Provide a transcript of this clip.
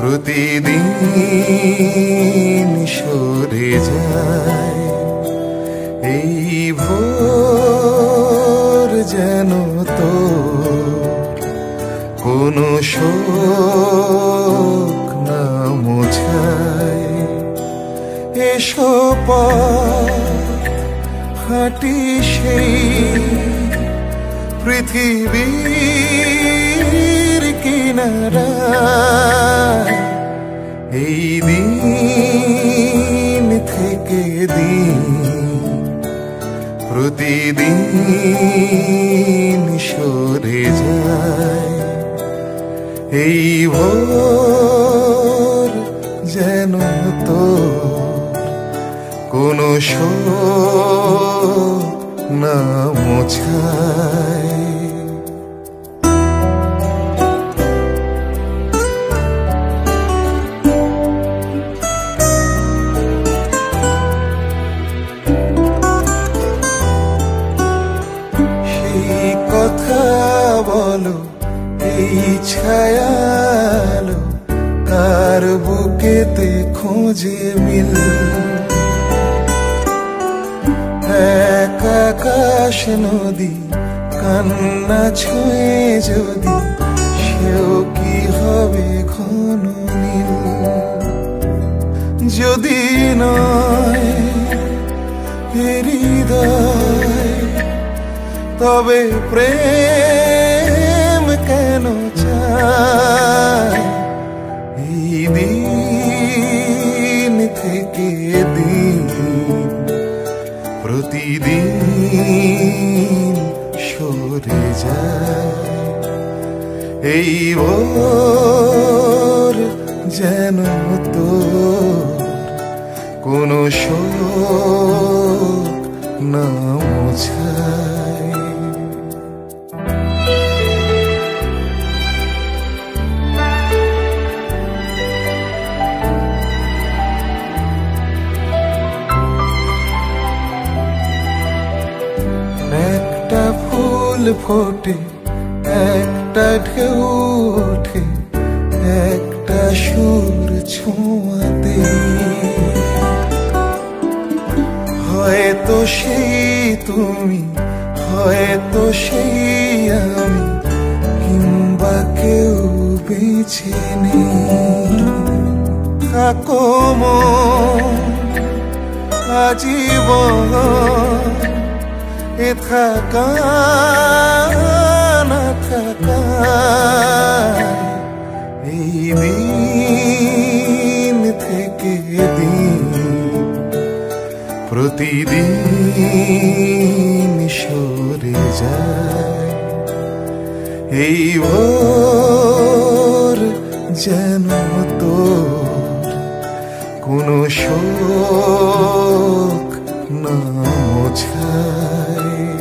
প্রতিদিন সরে যায় এই ভোর যেন তো কোনো শোক না মোছায়। এসো হাঁটি সেই পৃথিবীর কিনারায়, এই দিন থেকে দিন প্রতিদিন সরে যায় এই ভোর যেন তো কোনো শোক না মোছায়। সেই কথা বলো এই ছায়ালো কার বুকেতে খোঁজে মিল, এক আকাশ নদী কান্না ছুঁয়ে যদি সেও কি হবে ঘন নীল। যদি নয় হৃদয় তবে প্রেম কেন চায়, এই দিন থেকে দিন প্রতিদিন সরে যায় এই ভোর যেন তোর কোনো শোক না মোছায়। একটা ফুল ফোটে, একটা ঢেউ ওঠে, একটা সুর ছোঁয়াতে, হয়তো সেই তুমি, হয়তো সেই আমি, কিংবা কেউ বেছে নেই। থাকো মন আজীবন এ থাকা না থাকা, এই দিন থেকে দিন প্রতিদিন সরে যায় এই ভোর যেন তোর কোনো শোক না মোছায়।